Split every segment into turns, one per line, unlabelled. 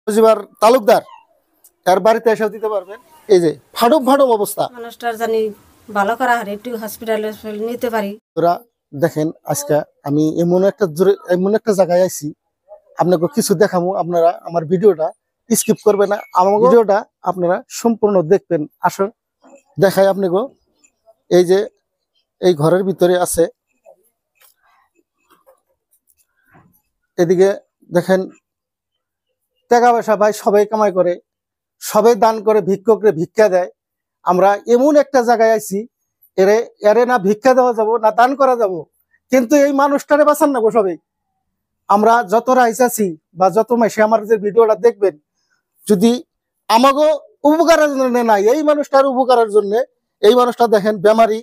বুঝিবার তালুকদার তার বাড়িতে এসে দিতে পারবেন। এই যে ফাটক ফাটক অবস্থা,
মানুষটার জানি ভালো করা হারে একটু হসপিটালে নিতে পারি।
তোরা দেখেন আজকে আমি এমন একটা জায়গায় আইছি, আপনাকে কিছু দেখাবো। আপনারা আমার ভিডিওটা স্কিপ করবে না, আমার ভিডিওটা আপনারা সম্পূর্ণ দেখবেন। আসুন দেখাই আপনাকে। এই যে এই ঘরের ভিতরে আছে, এদিকে দেখেন টাকা পয়সা ভাই সবাই কামাই করে, সবাই দান করে, ভিক্ষকরে ভিক্ষা দেয়। আমরা এমন একটা জায়গায় আইছি, এরে না ভিক্ষা দেওয়া যাবো না দান করা যাব, কিন্তু এই মানুষটারে বাঁচান না গো সবাই। আমরা যত রাইস আছি বা যত মাসে আমার যে ভিডিওটা দেখবেন, যদি আমাকে উপকারের জন্য নাই, এই মানুষটার উপকারের জন্য। এই মানুষটা দেখেন বেমারি,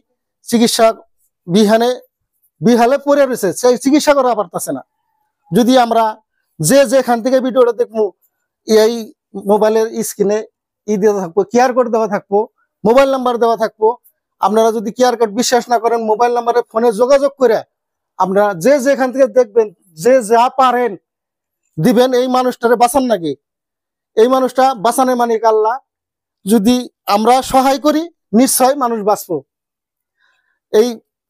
চিকিৎসা বিহালে পড়ে রয়েছে, সেই চিকিৎসা করা পারতেছে না। যদি আমরা যেখান থেকে ভিডিওটা দেখবো, এই মোবাইলের স্ক্রিনে দেওয়া থাকবো, কিউআর কোড দেওয়া থাকবো, মোবাইল নাম্বার দেওয়া থাকবো। আপনারা যদি কিউআর কোড বিশ্বাস না করেন, মোবাইল নাম্বারে ফোনে যোগাযোগ করে আপনারা যেখান থেকে দেখবেন, যা পারেন দিবেন। এই মানুষটারে বাঁচান নাকি, এই মানুষটা বাঁচানো মানিক আল্লাহ। যদি আমরা সহায় করি নিশ্চয় মানুষ বাঁচবো।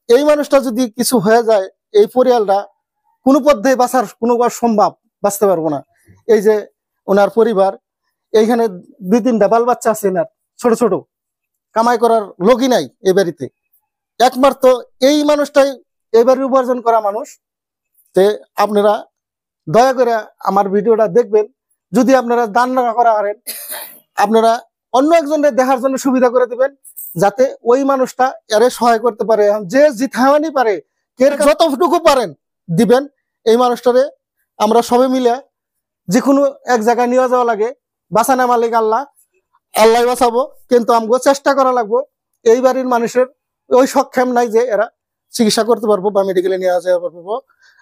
এই মানুষটা যদি কিছু হয়ে যায়, এই পরিয়ালটা কোনো পদ্ধতি বাঁচার কোনোবার সম্ভব, বাঁচতে পারবো না। এই যে ওনার পরিবার, এইখানে 2-3টা বাল বাচ্চা আছে, এনার ছোট ছোট, কামাই করার লোকই নাই এই বাড়িতে। একমাত্র এই মানুষটাই এই বাড়ির উপার্জন করা মানুষ। তে আপনারা দয়া করে আমার ভিডিওটা দেখবেন। যদি আপনারা দান না করা পারেন, আপনারা অন্য একজনের দেখার জন্য সুবিধা করে দিবেন, যাতে ওই মানুষটা এরে সহায় করতে পারে। যে জিথানি পারে, কে যতটুকু পারেন দিবেন। এই মানুষটারে আমরা সবাই মিলে যে কোনো এক জায়গায় নিয়ে যাওয়া লাগে, বাঁচানো মালিক আল্লাহ, আল্লাহ বাঁচাবো। কিন্তু আমাকে চেষ্টা করা লাগবো। এই বাড়ির মানুষের ওই সক্ষম নাই যে এরা চিকিৎসা করতে পারবো বা মেডিকেলে নিয়ে যাওয়া পারবো।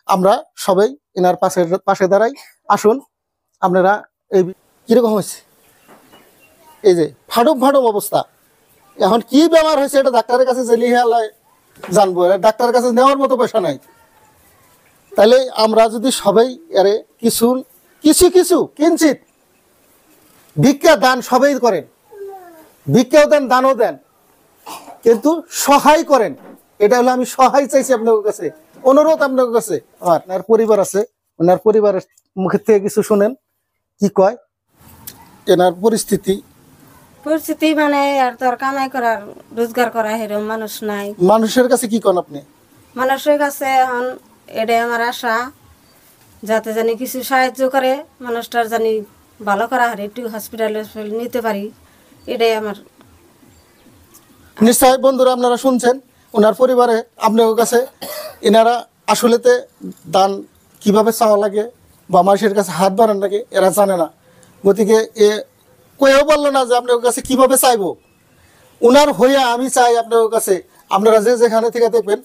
আমরা সবাই এনার পাশে দাঁড়াই। আসুন আপনারা। এই কিরকম হয়েছে, এই যে ফাটক ফাটক অবস্থা। এখন কি বেমার হয়েছে এটা ডাক্তারের কাছে জানবো, ডাক্তারের কাছে নেওয়ার মতো পয়সা নাই। তাহলে আমরা যদি সবাই এরে কিছু কিছু কিছু কিঞ্চিত ভিক্ষা দান সবাই করেন, ভিক্ষাও দেন, দানও দেন, কিন্তু সহায় করেন। এটা হলো আমি সহায় চাইছি আপনাদের কাছে, অনুরোধ আপনাদের কাছে। আপনার পরিবার আছে, ওনার পরিবারের মুখের থেকে কিছু শুনেন কি কয়। এনার পরিস্থিতি
মানে আর তোর কামাই করার রোজগার করা এরকম মানুষ নাই।
মানুষের কাছে কি কন আপনি?
মানুষের কাছে এখন এটাই আমার আশা, যাতে জানি কিছু সাহায্য করে, মানুষটার জানি ভালো করা হারে একটু হসপিটালে নিতে পারি, এটাই আমার।
নিশ্চয় বন্ধুরা আপনারা শুনছেন ওনার পরিবারে আপনার কাছে, এনারা আসলেতে দান কিভাবে চাওয়া লাগে বা মানুষের কাছে হাত বাড়ান লাগে এরা জানে না। গতিকে এ কেউ বললো না যে আপনার কাছে কিভাবে চাইবো। ওনার হইয়া আমি চাই আপনার কাছে, আপনারা যেখানে থেকে দেখবেন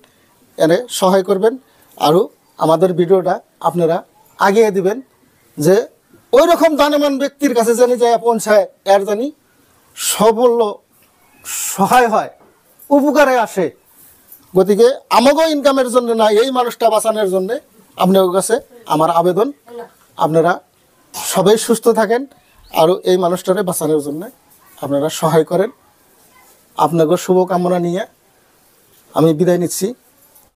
এনে সহায় করবেন। আরও আমাদের ভিডিওটা আপনারা আগিয়ে দিবেন, যে ওই রকম দানবান ব্যক্তির কাছে জানি যায় পৌঁছায়, এর জানি সাফল্য সহায় হয়, উপকারে আসে। গতিকে আমাকেও ইনকামের জন্য না, এই মানুষটা বাঁচানোর জন্যে আপনার কাছে আমার আবেদন, আপনারা সবাই সুস্থ থাকেন, আরও এই মানুষটারে বাঁচানোর জন্য আপনারা সহায় করেন। আপনাকে শুভকামনা নিয়ে আমি বিদায় নিচ্ছি।